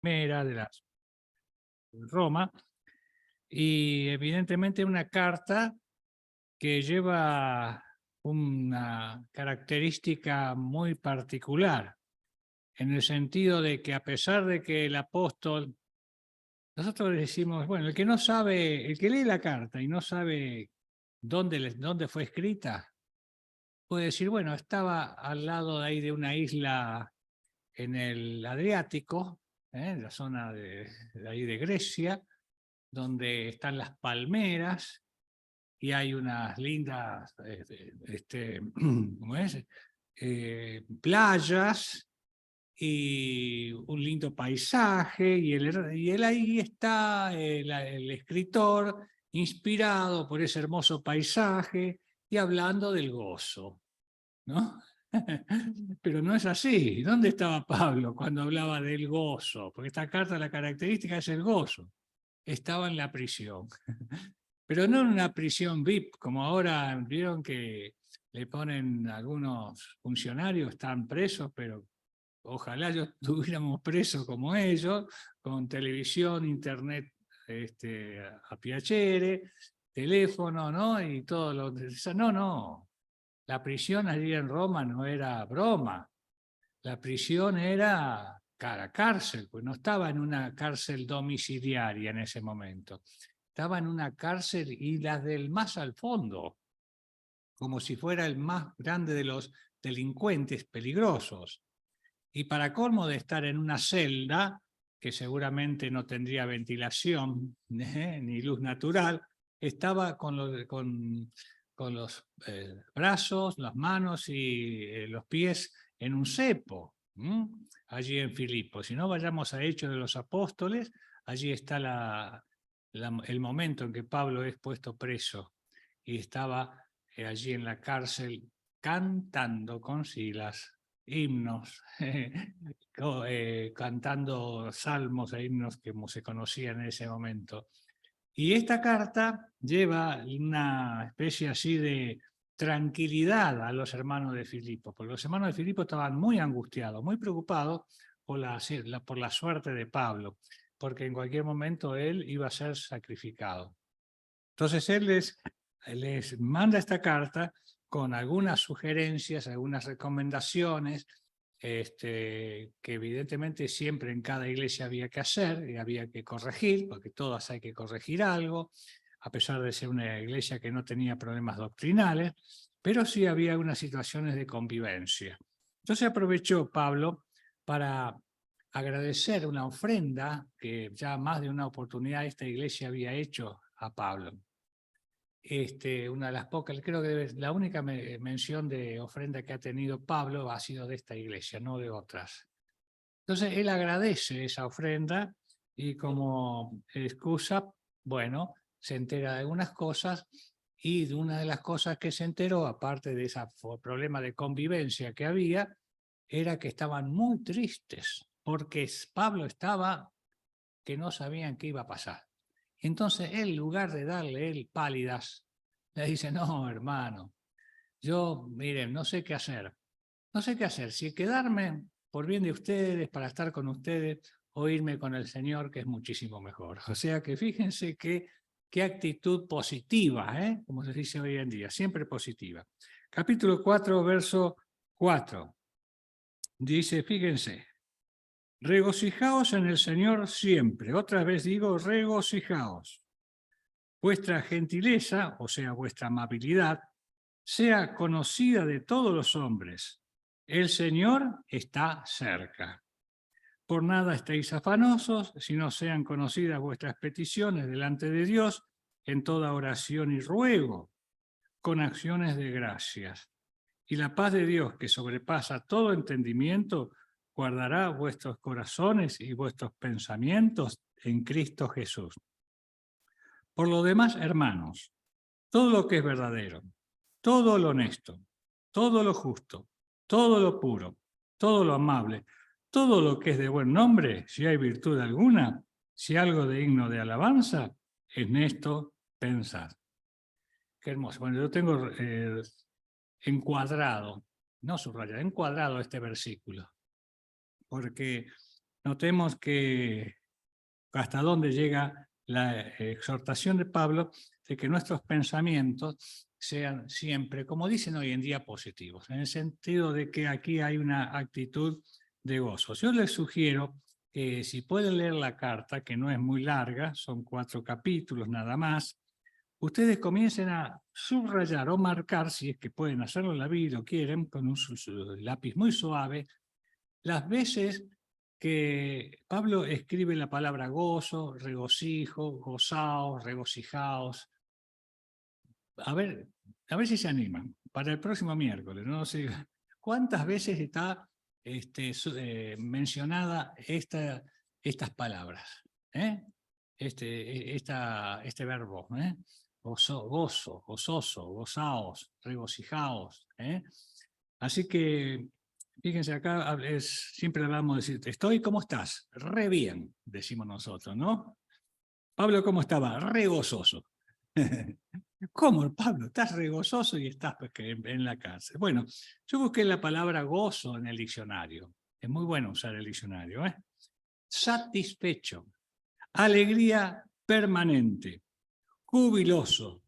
primera de Roma, y evidentemente una carta que lleva una característica muy particular, en el sentido de que a pesar de que el apóstol, nosotros decimos, bueno, el que no sabe, el que lee la carta y no sabe dónde fue escrita, puede decir, bueno, estaba al lado de ahí de una isla en el Adriático, en la zona de ahí de Grecia, donde están las palmeras y hay unas lindas ¿cómo es? Playas y un lindo paisaje, y él ahí está, el escritor, inspirado por ese hermoso paisaje y hablando del gozo, ¿no? Pero no es así. ¿Dónde estaba Pablo cuando hablaba del gozo? Porque esta carta, la característica es el gozo. Estaba en la prisión. Pero no en una prisión VIP, como ahora vieron que le ponen algunos funcionarios, están presos, pero ojalá yo estuviéramos presos como ellos, con televisión, internet a piacere, teléfono, ¿no? Y todo lo... No, no. La prisión allí en Roma no era broma. La prisión era cara cárcel, pues no estaba en una cárcel domiciliaria en ese momento. Estaba en una cárcel y las del más al fondo, como si fuera el más grande de los delincuentes peligrosos. Y para colmo de estar en una celda, que seguramente no tendría ventilación ni luz natural, estaba con los brazos, las manos y los pies en un cepo, allí en Filipos. Si no vayamos a Hechos de los Apóstoles, allí está el momento en que Pablo es puesto preso y estaba allí en la cárcel cantando con Silas himnos, cantando salmos e himnos que como se conocían en ese momento. Y esta carta lleva una especie así de tranquilidad a los hermanos de Filipo, porque los hermanos de Filipo estaban muy angustiados, muy preocupados por la suerte de Pablo, porque en cualquier momento él iba a ser sacrificado. Entonces él les manda esta carta con algunas sugerencias, algunas recomendaciones, que evidentemente siempre en cada iglesia había que hacer y había que corregir, porque todas hay que corregir algo, a pesar de ser una iglesia que no tenía problemas doctrinales, pero sí había unas situaciones de convivencia. Entonces aprovechó Pablo para agradecer una ofrenda que ya más de una oportunidad esta iglesia había hecho a Pablo. Una de las pocas, creo que la única mención de ofrenda que ha tenido Pablo ha sido de esta iglesia, no de otras. Entonces él agradece esa ofrenda y como excusa, bueno, se entera de algunas cosas, y de una de las cosas que se enteró, aparte de ese problema de convivencia que había, era que estaban muy tristes porque Pablo estaba que no sabían qué iba a pasar. Entonces él, en lugar de darle él pálidas, le dice, no, hermano, yo, miren, no sé qué hacer. No sé qué hacer, si quedarme por bien de ustedes, para estar con ustedes, o irme con el Señor, que es muchísimo mejor. O sea que fíjense qué actitud positiva, como se dice hoy en día, siempre positiva. Capítulo 4, verso 4. Dice, fíjense, regocijaos en el Señor siempre. Otra vez digo, regocijaos. Vuestra gentileza, o sea, vuestra amabilidad, sea conocida de todos los hombres. El Señor está cerca. Por nada estéis afanosos, sino sean conocidas vuestras peticiones delante de Dios en toda oración y ruego, con acciones de gracias. Y la paz de Dios, que sobrepasa todo entendimiento, guardará vuestros corazones y vuestros pensamientos en Cristo Jesús. Por lo demás, hermanos, todo lo que es verdadero, todo lo honesto, todo lo justo, todo lo puro, todo lo amable, todo lo que es de buen nombre, si hay virtud alguna, si algo digno de alabanza, en esto pensad. Qué hermoso. Bueno, yo tengo encuadrado, no subrayado, encuadrado este versículo, porque notemos que hasta dónde llega la exhortación de Pablo de que nuestros pensamientos sean siempre, como dicen hoy en día, positivos, en el sentido de que aquí hay una actitud de gozo. Yo les sugiero que si pueden leer la carta, que no es muy larga, son 4 capítulos nada más, ustedes comiencen a subrayar o marcar, si es que pueden hacerlo en la vida o quieren, con un lápiz muy suave, las veces que Pablo escribe la palabra gozo, regocijo, gozaos, regocijaos. A ver si se animan para el próximo miércoles. No sé cuántas veces está mencionada estas palabras. Este verbo. Gozo, gozoso, gozaos, regocijaos. Así que, fíjense acá, siempre hablamos de decir, estoy, ¿cómo estás? Re bien, decimos nosotros, ¿no? Pablo, ¿cómo estaba? Re gozoso. ¿Cómo, Pablo? ¿Estás re gozoso y estás en la cárcel? Bueno, yo busqué la palabra gozo en el diccionario. Es muy bueno usar el diccionario, ¿eh? Satisfecho, alegría permanente, jubiloso,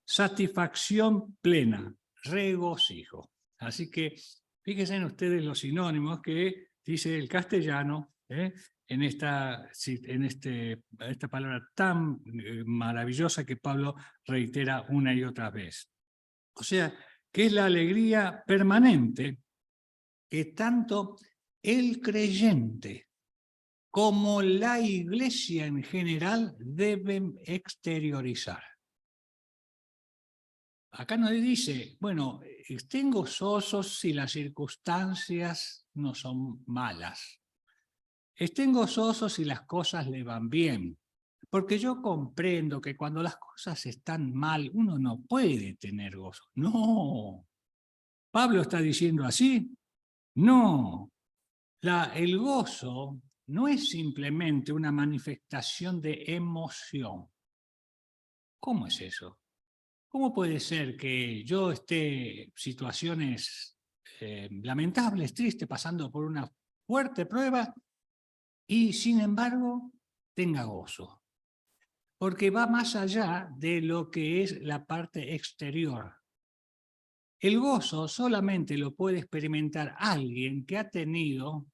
satisfacción plena, regocijo. Así que fíjense en ustedes los sinónimos que dice el castellano en esta palabra tan maravillosa que Pablo reitera una y otra vez. O sea, que es la alegría permanente que tanto el creyente como la iglesia en general deben exteriorizar. Acá nos dice, bueno, estén gozosos si las circunstancias no son malas. Estén gozosos si las cosas le van bien. Porque yo comprendo que cuando las cosas están mal, uno no puede tener gozo. No. ¿Pablo está diciendo así? No. El gozo no es simplemente una manifestación de emoción. ¿Cómo es eso? ¿Cómo puede ser que yo esté en situaciones lamentables, tristes, pasando por una fuerte prueba y sin embargo tenga gozo? Porque va más allá de lo que es la parte exterior. El gozo solamente lo puede experimentar alguien que ha tenido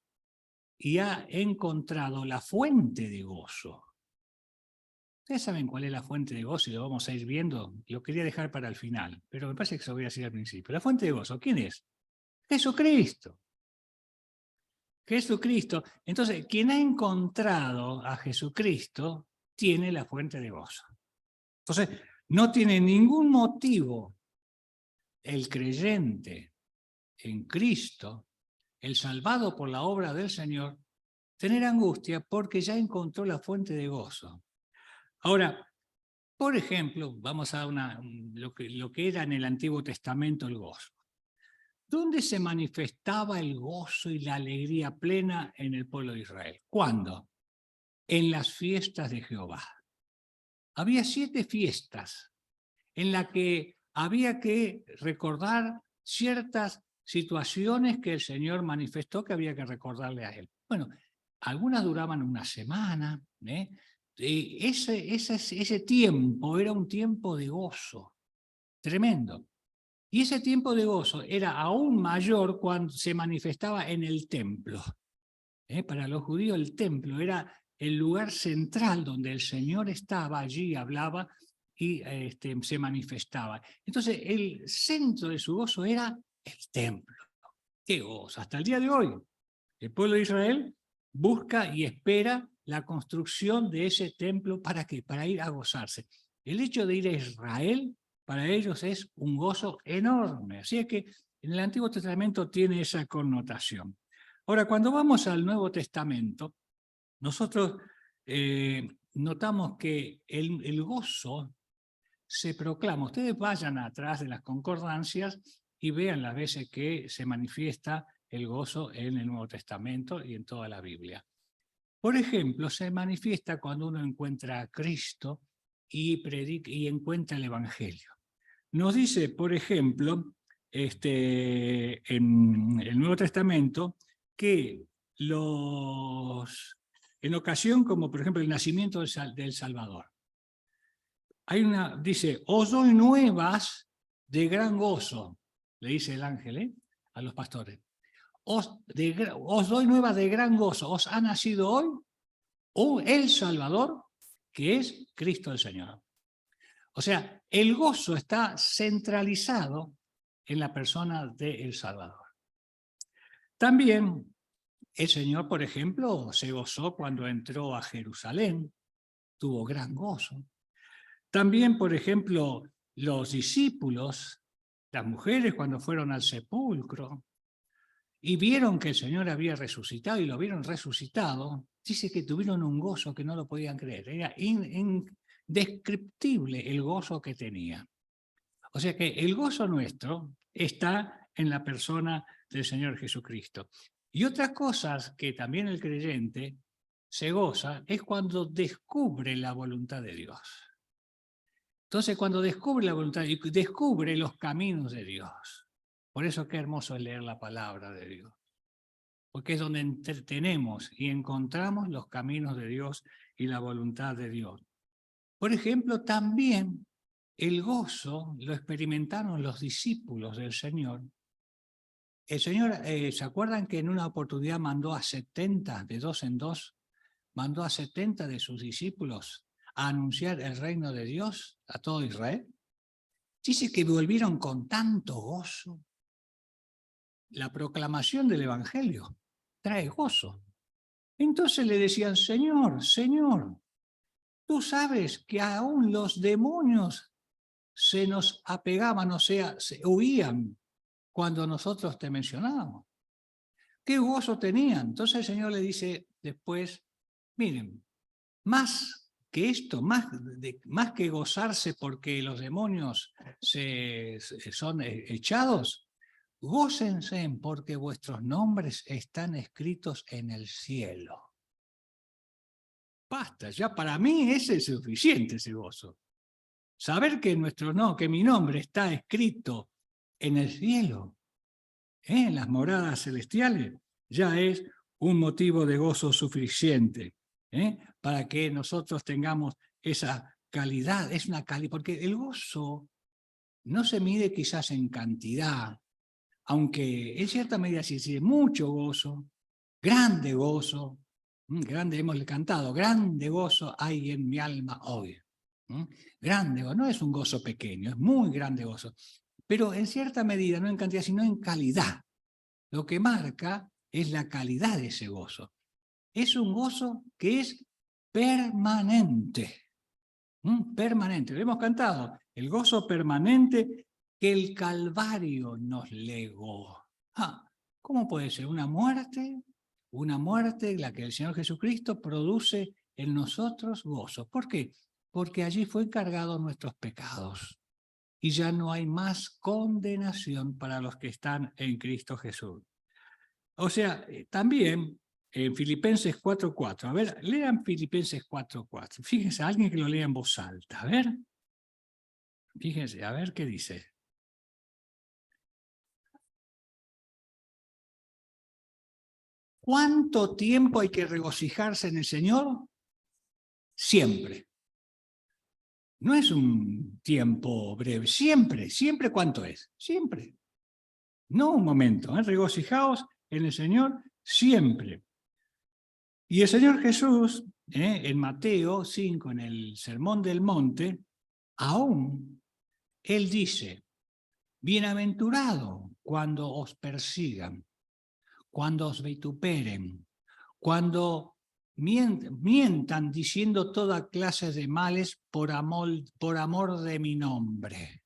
y ha encontrado la fuente de gozo. Ustedes saben cuál es la fuente de gozo y lo vamos a ir viendo. Lo quería dejar para el final, pero me parece que se lo voy a decir al principio. La fuente de gozo, ¿quién es? Jesucristo. Jesucristo. Entonces, quien ha encontrado a Jesucristo tiene la fuente de gozo. Entonces, no tiene ningún motivo el creyente en Cristo, el salvado por la obra del Señor, tener angustia porque ya encontró la fuente de gozo. Ahora, por ejemplo, vamos a lo que era en el Antiguo Testamento el gozo. ¿Dónde se manifestaba el gozo y la alegría plena en el pueblo de Israel? ¿Cuándo? En las fiestas de Jehová. Había 7 fiestas en las que había que recordar ciertas situaciones que el Señor manifestó que había que recordarle a él. Bueno, algunas duraban una semana, ese tiempo era un tiempo de gozo tremendo. Y ese tiempo de gozo era aún mayor cuando se manifestaba en el templo. Para los judíos el templo era el lugar central donde el Señor estaba allí, hablaba y se manifestaba. Entonces el centro de su gozo era el templo. ¡Qué gozo! Hasta el día de hoy, el pueblo de Israel busca y espera la construcción de ese templo. ¿Para qué? Para ir a gozarse. El hecho de ir a Israel para ellos es un gozo enorme. Así que en el Antiguo Testamento tiene esa connotación. Ahora, cuando vamos al Nuevo Testamento, nosotros notamos que el gozo se proclama. Ustedes vayan atrás de las concordancias y vean las veces que se manifiesta el gozo en el Nuevo Testamento y en toda la Biblia. Por ejemplo, se manifiesta cuando uno encuentra a Cristo y encuentra el Evangelio. Nos dice, por ejemplo, en el Nuevo Testamento, que en ocasión como por ejemplo el nacimiento del Salvador. Dice, os doy nuevas de gran gozo, le dice el ángel a los pastores. Os doy nuevas de gran gozo, os ha nacido hoy el Salvador, que es Cristo el Señor. O sea, el gozo está centralizado en la persona del Salvador. También el Señor, por ejemplo, se gozó cuando entró a Jerusalén, tuvo gran gozo. También, por ejemplo, los discípulos, las mujeres cuando fueron al sepulcro y vieron que el Señor había resucitado y lo vieron resucitado, dice que tuvieron un gozo que no lo podían creer. Era indescriptible el gozo que tenía. O sea que el gozo nuestro está en la persona del Señor Jesucristo. Y otras cosas que también el creyente se goza es cuando descubre la voluntad de Dios. Entonces, cuando descubre la voluntad y descubre los caminos de Dios. Por eso qué hermoso es leer la palabra de Dios. Porque es donde tenemos y encontramos los caminos de Dios y la voluntad de Dios. Por ejemplo, también el gozo lo experimentaron los discípulos del Señor. El Señor, ¿se acuerdan que en una oportunidad mandó a 70, de 2 en 2, mandó a 70 de sus discípulos a anunciar el reino de Dios a todo Israel? Dice que volvieron con tanto gozo. La proclamación del Evangelio trae gozo. Entonces le decían, Señor, Señor, tú sabes que aún los demonios se nos apegaban, o sea, se huían cuando nosotros te mencionábamos. ¿Qué gozo tenían? Entonces el Señor le dice después, miren, más que esto, más que gozarse porque los demonios son echados, gócense porque vuestros nombres están escritos en el cielo. Basta, ya para mí ese es suficiente, ese gozo. Saber que que mi nombre está escrito en el cielo, en las moradas celestiales, ya es un motivo de gozo suficiente para que nosotros tengamos esa calidad, es una calidad, porque el gozo no se mide quizás en cantidad, aunque en cierta medida sí es mucho gozo, grande gozo, grande hemos cantado, grande gozo hay en mi alma hoy. Grande gozo, no es un gozo pequeño, es muy grande gozo, pero en cierta medida, no en cantidad, sino en calidad. Lo que marca es la calidad de ese gozo. Es un gozo que es permanente. Permanente, lo hemos cantado, el gozo permanente que el Calvario nos legó. ¿Cómo puede ser? Una muerte, la que el Señor Jesucristo produce en nosotros gozo. ¿Por qué? Porque allí fue cargado nuestros pecados y ya no hay más condenación para los que están en Cristo Jesús. O sea, también en Filipenses 4:4. A ver, lean Filipenses 4:4. Fíjense, alguien que lo lea en voz alta. A ver. Fíjense, a ver qué dice. ¿Cuánto tiempo hay que regocijarse en el Señor? Siempre. No es un tiempo breve. Siempre. ¿Siempre cuánto es? Siempre. No un momento. Regocijaos en el Señor siempre. Y el Señor Jesús, en Mateo 5, en el Sermón del Monte, aún Él dice, bienaventurado cuando os persigan, cuando os vituperen, cuando mientan diciendo toda clase de males por amor de mi nombre.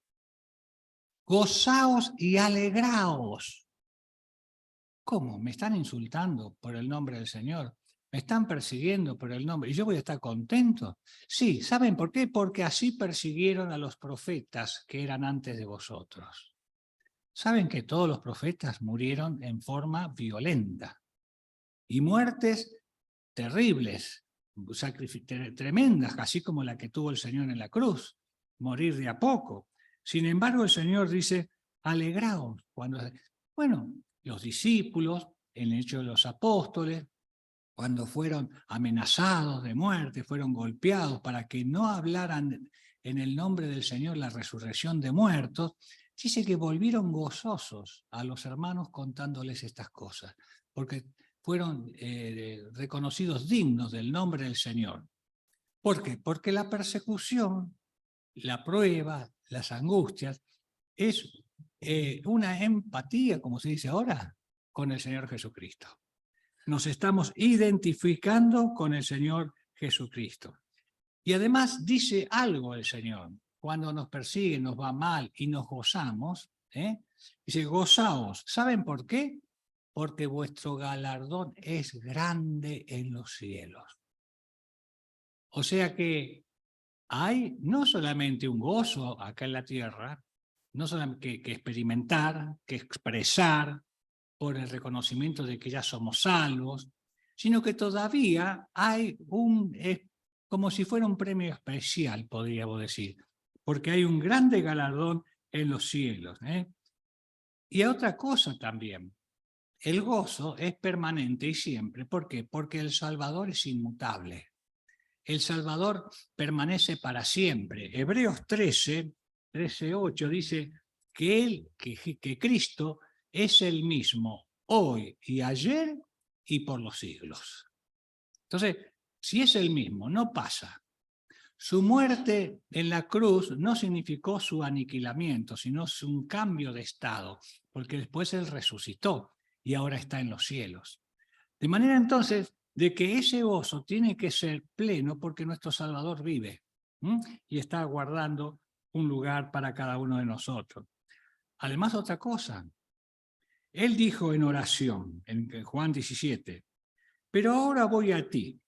Gozaos y alegraos. ¿Cómo? ¿Me están insultando por el nombre del Señor? ¿Me están persiguiendo por el nombre? ¿Y yo voy a estar contento? Sí, ¿saben por qué? Porque así persiguieron a los profetas que eran antes de vosotros. ¿Saben que todos los profetas murieron en forma violenta? Y muertes terribles, tremendas, así como la que tuvo el Señor en la cruz, morir de a poco. Sin embargo, el Señor dice, alegraos. Bueno, los discípulos en el Hecho de los Apóstoles, cuando fueron amenazados de muerte, fueron golpeados para que no hablaran en el nombre del Señor la resurrección de muertos, dice que volvieron gozosos a los hermanos contándoles estas cosas, porque fueron reconocidos dignos del nombre del Señor. ¿Por qué? Porque la persecución, la prueba, las angustias, es una empatía, como se dice ahora, con el Señor Jesucristo. Nos estamos identificando con el Señor Jesucristo. Y además dice algo el Señor. Cuando nos persiguen, nos va mal y nos gozamos, dice, gozaos. ¿Saben por qué? Porque vuestro galardón es grande en los cielos. O sea que hay no solamente un gozo acá en la tierra, no solamente que experimentar, que expresar por el reconocimiento de que ya somos salvos, sino que todavía hay como si fuera un premio especial, podríamos decir, porque hay un grande galardón en los cielos. Y otra cosa también, el gozo es permanente y siempre. ¿Por qué? Porque el Salvador es inmutable. El Salvador permanece para siempre. Hebreos 13:8 dice que Cristo es el mismo hoy y ayer y por los siglos. Entonces, si es el mismo, no pasa. Su muerte en la cruz no significó su aniquilamiento, sino un cambio de estado, porque después Él resucitó y ahora está en los cielos. De manera entonces de que ese gozo tiene que ser pleno porque nuestro Salvador vive y está guardando un lugar para cada uno de nosotros. Además, otra cosa, Él dijo en oración, en Juan 17, pero ahora voy a ti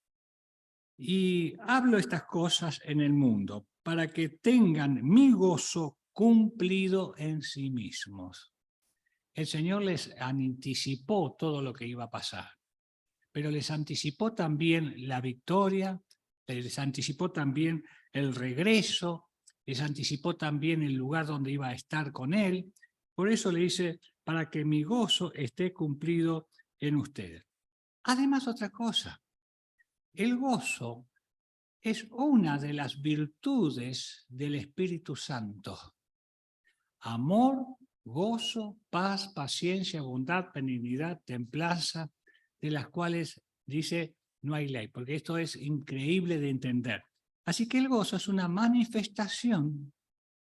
y hablo estas cosas en el mundo para que tengan mi gozo cumplido en sí mismos. El Señor les anticipó todo lo que iba a pasar, pero les anticipó también la victoria, les anticipó también el regreso, les anticipó también el lugar donde iba a estar con Él. Por eso le dice, para que mi gozo esté cumplido en ustedes. Además, otra cosa, el gozo es una de las virtudes del Espíritu Santo. Amor, gozo, paz, paciencia, bondad, benignidad, templanza, de las cuales dice no hay ley, porque esto es increíble de entender. Así que el gozo es una manifestación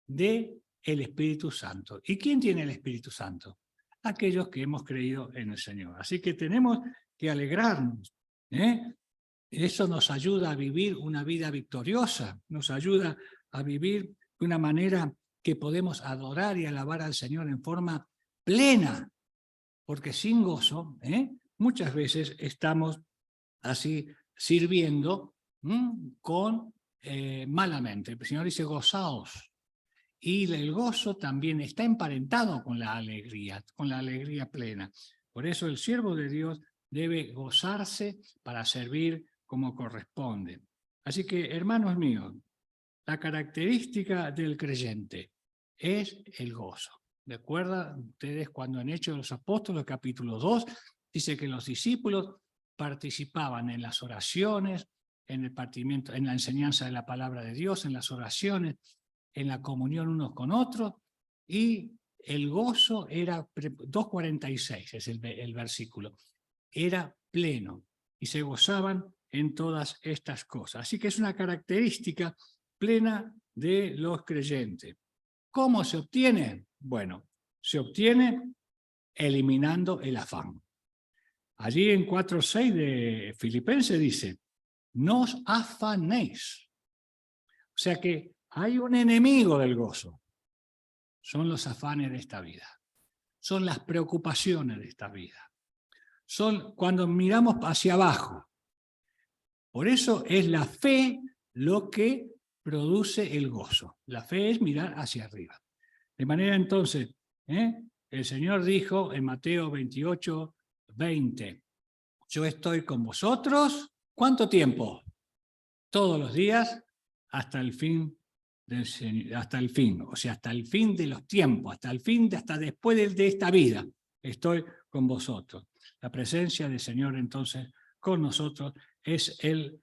del Espíritu Santo. ¿Y quién tiene el Espíritu Santo? Aquellos que hemos creído en el Señor. Así que tenemos que alegrarnos. Eso nos ayuda a vivir una vida victoriosa, nos ayuda a vivir de una manera que podemos adorar y alabar al Señor en forma plena, porque sin gozo, muchas veces estamos así sirviendo con malamente. El Señor dice gozaos. Y el gozo también está emparentado con la alegría plena. Por eso el siervo de Dios debe gozarse para servir como corresponde. Así que, hermanos míos, la característica del creyente es el gozo. ¿Recuerdan ustedes cuando en Hechos de los Apóstoles, capítulo 2, dice que los discípulos participaban en las oraciones, en el partimiento, en la enseñanza de la palabra de Dios, en las oraciones, en la comunión unos con otros, y el gozo era, 2:46 es el versículo, era pleno, y se gozaban en todas estas cosas. Así que es una característica plena de los creyentes. ¿Cómo se obtiene? Bueno, se obtiene eliminando el afán. Allí en 4:6 de Filipenses dice, no os afanéis. O sea que hay un enemigo del gozo. Son los afanes de esta vida. Son las preocupaciones de esta vida. Son cuando miramos hacia abajo. Por eso es la fe lo que produce el gozo. La fe es mirar hacia arriba. De manera entonces, el Señor dijo en Mateo 28:20, yo estoy con vosotros, ¿cuánto tiempo? Todos los días hasta el fin hasta el fin, o sea, hasta el fin de los tiempos, hasta el fin, hasta después de esta vida, estoy con vosotros. La presencia del Señor entonces con nosotros es el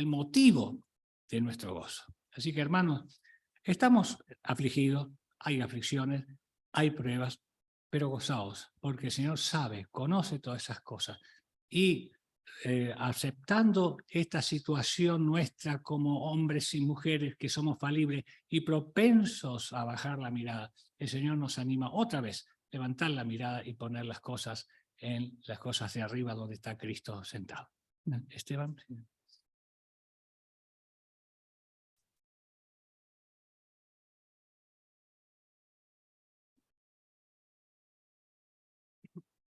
motivo de nuestro gozo. Así que, hermanos, estamos afligidos, hay aflicciones, hay pruebas, pero gozaos, porque el Señor sabe, conoce todas esas cosas. Y aceptando esta situación nuestra como hombres y mujeres que somos falibles y propensos a bajar la mirada, el Señor nos anima otra vez a levantar la mirada y poner las cosas en las cosas de arriba donde está Cristo sentado. Esteban.